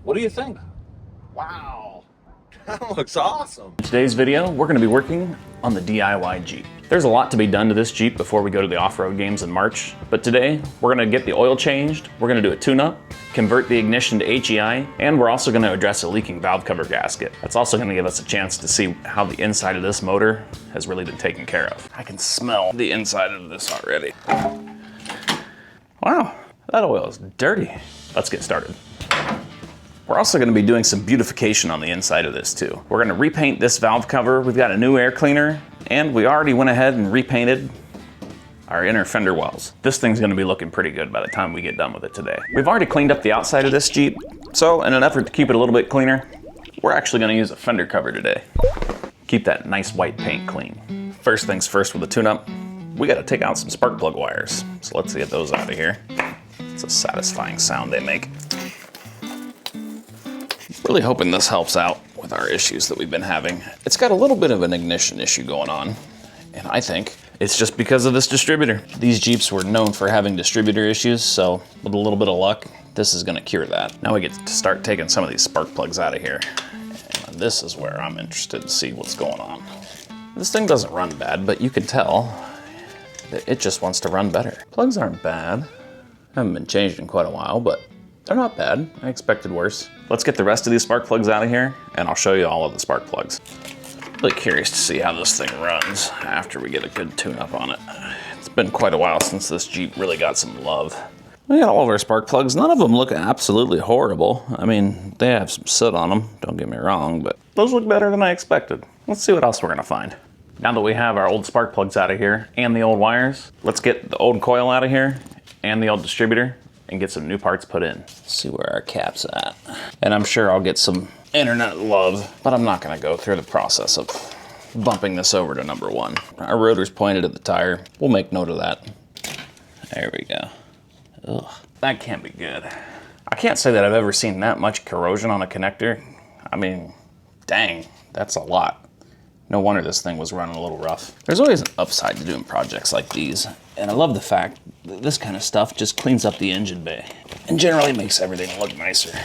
What do you think? Wow, that looks awesome. In today's video, we're going to be working on the DIY Jeep. There's a lot to be done to this Jeep before we go to the off-road games in March, but today we're going to get the oil changed, we're going to do a tune-up, convert the ignition to HEI, and we're also going to address a leaking valve cover gasket. That's also going to give us a chance to see how the inside of this motor has really been taken care of. I can smell the inside of this already. Wow, that oil is dirty. Let's get started. We're also going to be doing some beautification on the inside of this too. We're going to repaint this valve cover. We've got a new air cleaner, and we already went ahead and repainted our inner fender wells. This thing's going to be looking pretty good by the time we get done with it today. We've already cleaned up the outside of this Jeep, so in an effort to keep it a little bit cleaner, we're actually going to use a fender cover today. Keep that nice white paint clean. First things first with the tune-up, we got to take out some spark plug wires. So let's get those out of here. It's a satisfying sound they make. Really hoping this helps out with our issues that we've been having. It's got a little bit of an ignition issue going on, and I think it's just because of this distributor. These Jeeps were known for having distributor issues, so with a little bit of luck, this is gonna cure that. Now we get to start taking some of these spark plugs out of here. And this is where I'm interested to see what's going on. This thing doesn't run bad, but you can tell that it just wants to run better. Plugs aren't bad. Haven't been changed in quite a while, but they're not bad. I expected worse. Let's get the rest of these spark plugs out of here, and I'll show you all of the spark plugs. Really curious to see how this thing runs after we get a good tune-up on it. It's been quite a while since this Jeep really got some love. We got all of our spark plugs. None of them look absolutely horrible. I mean, they have some soot on them, don't get me wrong, but those look better than I expected. Let's see what else we're gonna find. Now that we have our old spark plugs out of here and the old wires, let's get the old coil out of here and the old distributor and get some new parts put in. See where our cap's at. And I'm sure I'll get some internet love, but I'm not gonna go through the process of bumping this over to number one. Our rotor's pointed at the tire. We'll make note of that. There we go. Ugh, that can't be good. I can't say that I've ever seen that much corrosion on a connector. I mean, dang, that's a lot. No wonder this thing was running a little rough. There's always an upside to doing projects like these, and I love the fact that this kind of stuff just cleans up the engine bay and generally makes everything look nicer.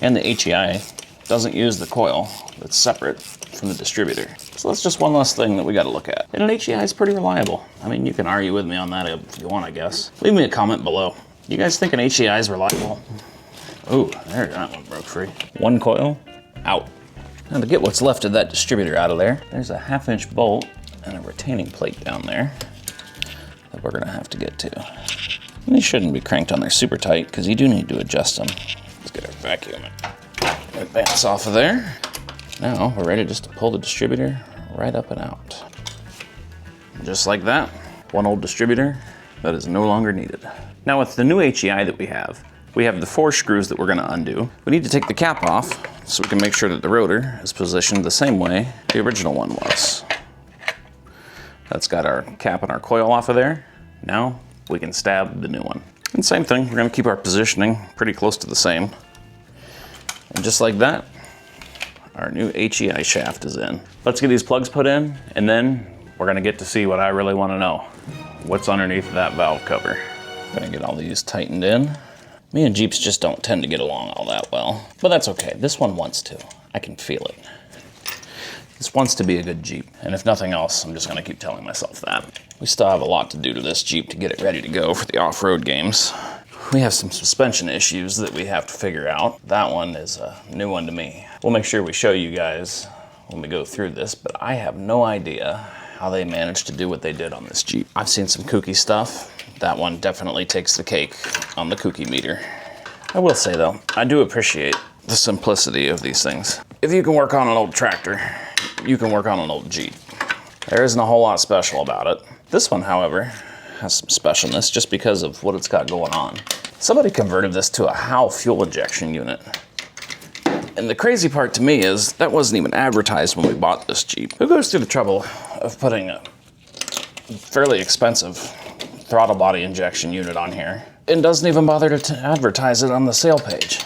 And the HEI doesn't use the coil that's separate from the distributor. So that's just one less thing that we got to look at. And an HEI is pretty reliable. I mean, you can argue with me on that if you want, I guess. Leave me a comment below. You guys think an HEI is reliable? Oh, there, that one broke free. One coil, out. Now to get what's left of that distributor out of there, there's a 1/2-inch bolt and a retaining plate down there that we're gonna have to get to. And these shouldn't be cranked on there super tight because you do need to adjust them. Let's get our vacuum and advance off of there. Now we're ready just to pull the distributor right up and out. Just like that, one old distributor that is no longer needed. Now with the new HEI that we have the 4 screws that we're gonna undo. We need to take the cap off so we can make sure that the rotor is positioned the same way the original one was. That's got our cap and our coil off of there. Now we can stab the new one. And same thing, we're gonna keep our positioning pretty close to the same. And just like that, our new HEI shaft is in. Let's get these plugs put in, and then we're gonna get to see what I really wanna know. What's underneath that valve cover. Gonna get all these tightened in. Me and Jeeps just don't tend to get along all that well, but that's okay. This one wants to. I can feel it. This wants to be a good Jeep, and if nothing else, I'm just gonna keep telling myself that. We still have a lot to do to this Jeep to get it ready to go for the off-road games. We have some suspension issues that we have to figure out. That one is a new one to me. We'll make sure we show you guys when we go through this, but I have no idea how they managed to do what they did on this Jeep. I've seen some kooky stuff. That one definitely takes the cake on the kooky meter. I will say though, I do appreciate the simplicity of these things. If you can work on an old tractor, you can work on an old Jeep. There isn't a whole lot special about it. This one, however, has some specialness just because of what it's got going on. Somebody converted this to a HEI fuel injection unit. And the crazy part to me is that wasn't even advertised when we bought this Jeep. Who goes through the trouble of putting a fairly expensive throttle body injection unit on here and doesn't even bother to advertise it on the sale page?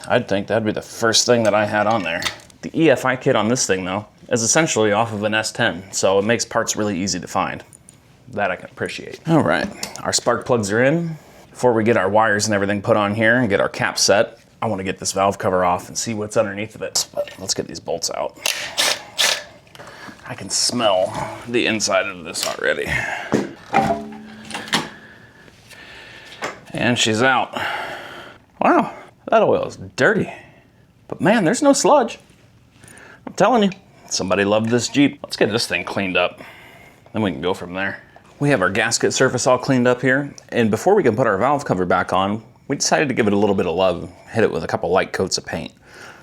I'd think that'd be the first thing that I had on there. The EFI kit on this thing though is essentially off of an S10, so it makes parts really easy to find. That I can appreciate. All right, our spark plugs are in. Before we get our wires and everything put on here and get our cap set, I want to get this valve cover off and see what's underneath of it. But let's get these bolts out. I can smell the inside of this already. And she's out. Wow, that oil is dirty. But man, there's no sludge. I'm telling you, somebody loved this Jeep. Let's get this thing cleaned up. Then we can go from there. We have our gasket surface all cleaned up here. And before we can put our valve cover back on, we decided to give it a little bit of love. Hit it with a couple light coats of paint.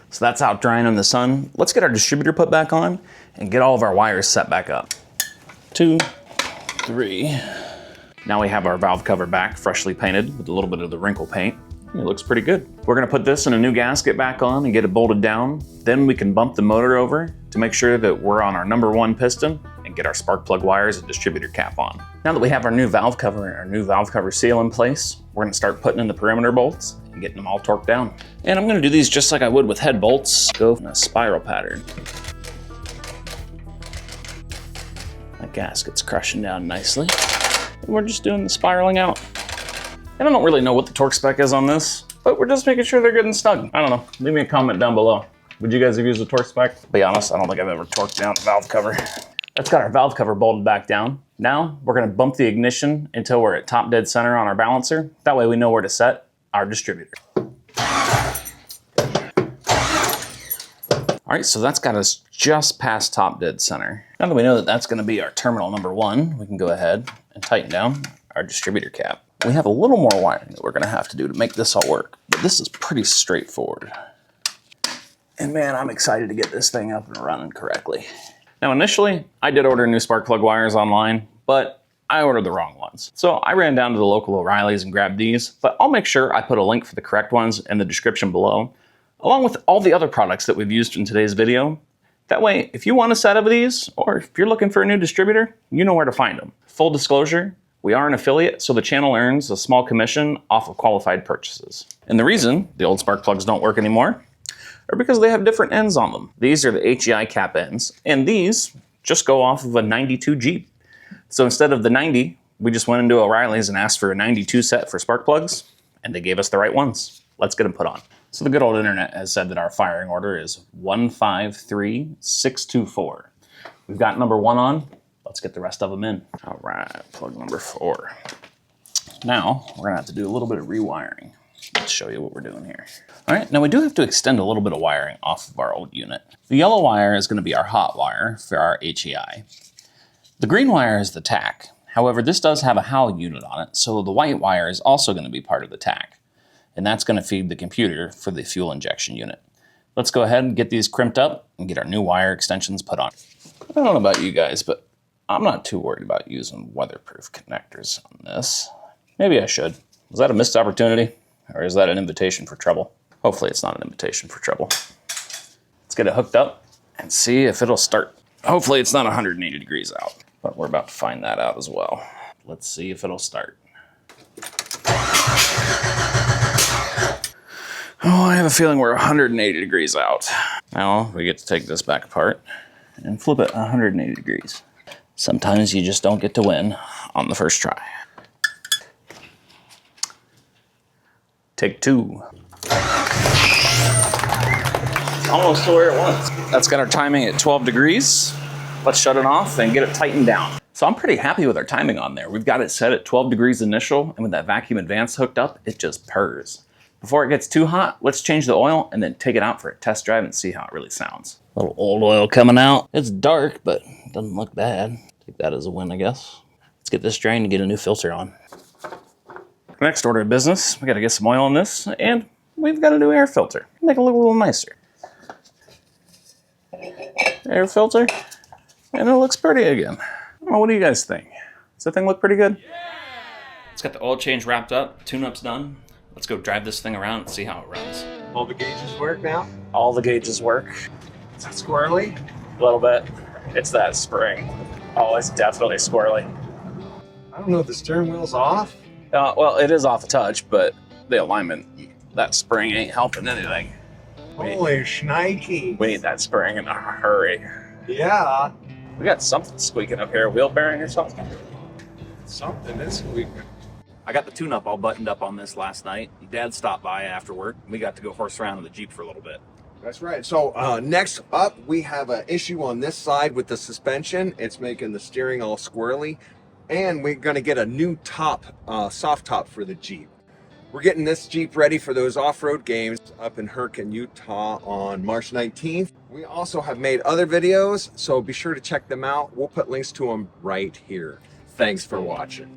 So that's out drying in the sun. Let's get our distributor put back on and get all of our wires set back up. 2, 3. Now we have our valve cover back, freshly painted with a little bit of the wrinkle paint. It looks pretty good. We're gonna put this in a new gasket back on and get it bolted down. Then we can bump the motor over to make sure that we're on our #1 piston and get our spark plug wires and distributor cap on. Now that we have our new valve cover and our new valve cover seal in place, we're gonna start putting in the perimeter bolts and getting them all torqued down. And I'm gonna do these just like I would with head bolts. Go in a spiral pattern. That gasket's crushing down nicely. And we're just doing the spiraling out. And I don't really know what the torque spec is on this, but we're just making sure they're good and snug. I don't know, leave me a comment down below. Would you guys have used a torque spec? To be honest, I don't think I've ever torqued down a valve cover. That's got our valve cover bolted back down. Now we're gonna bump the ignition until we're at top dead center on our balancer. That way we know where to set our distributor. All right, so that's got us just past top dead center. Now that we know that that's gonna be our terminal #1, we can go ahead and tighten down our distributor cap. We have a little more wiring that we're gonna have to do to make this all work, but this is pretty straightforward. And man, I'm excited to get this thing up and running correctly. Now initially, I did order new spark plug wires online, but I ordered the wrong ones. So I ran down to the local O'Reilly's and grabbed these, but I'll make sure I put a link for the correct ones in the description below, along with all the other products that we've used in today's video. That way, if you want a set of these, or if you're looking for a new distributor, you know where to find them. Full disclosure, we are an affiliate, so the channel earns a small commission off of qualified purchases. And the reason the old spark plugs don't work anymore are because they have different ends on them. These are the HEI cap ends, and these just go off of a 92 Jeep. So instead of the 90, we just went into O'Reilly's and asked for a 92 set for spark plugs, and they gave us the right ones. Let's get them put on. So the good old internet has said that our firing order is 153624. We've got #1 on. Let's get the rest of them in. All right, plug #4. Now, we're gonna have to do a little bit of rewiring. Let's show you what we're doing here. All right, now we do have to extend a little bit of wiring off of our old unit. The yellow wire is gonna be our hot wire for our HEI. The green wire is the tack. However, this does have a HAL unit on it, so the white wire is also gonna be part of the tack. And that's gonna feed the computer for the fuel injection unit. Let's go ahead and get these crimped up and get our new wire extensions put on. I don't know about you guys, but I'm not too worried about using weatherproof connectors on this. Maybe I should. Was that a missed opportunity? Or is that an invitation for trouble? Hopefully it's not an invitation for trouble. Let's get it hooked up and see if it'll start. Hopefully it's not 180 degrees out, but we're about to find that out as well. Let's see if it'll start. Oh, I have a feeling we're 180 degrees out. Now we get to take this back apart and flip it 180 degrees. Sometimes you just don't get to win on the first try. Take 2. Almost to where it was. That's got our timing at 12 degrees. Let's shut it off and get it tightened down. So I'm pretty happy with our timing on there. We've got it set at 12 degrees initial, and with that vacuum advance hooked up, it just purrs. Before it gets too hot, let's change the oil and then take it out for a test drive and see how it really sounds. A little old oil coming out. It's dark, but it doesn't look bad. Take that as a win, I guess. Let's get this drained and get a new filter on. Next order of business, we gotta get some oil in this, and we've got a new air filter. Make it look a little nicer. Air filter, and it looks pretty again. Well, what do you guys think? Does that thing look pretty good? Yeah! It's got the oil change wrapped up, tune-up's done. Let's go drive this thing around and see how it runs. All the gauges work now? All the gauges work. Is that squirrely? A little bit. It's that spring. Oh, it's definitely squirrely. I don't know if the steering wheel's off. Well, it is off a touch, but the alignment, that spring ain't helping anything. Holy shnikey. We need that spring in a hurry. Yeah. We got something squeaking up here, a wheel bearing or something. Something is squeaking. I got the tune-up all buttoned up on this last night. Dad stopped by afterward. We got to go horse around in the Jeep for a little bit. That's right. So next up, we have an issue on this side with the suspension. It's making the steering all squirrely. And we're going to get a new top, soft top for the Jeep. We're getting this Jeep ready for those off-road games up in Hurricane, Utah on March 19th. We also have made other videos, so be sure to check them out. We'll put links to them right here. Thanks for watching.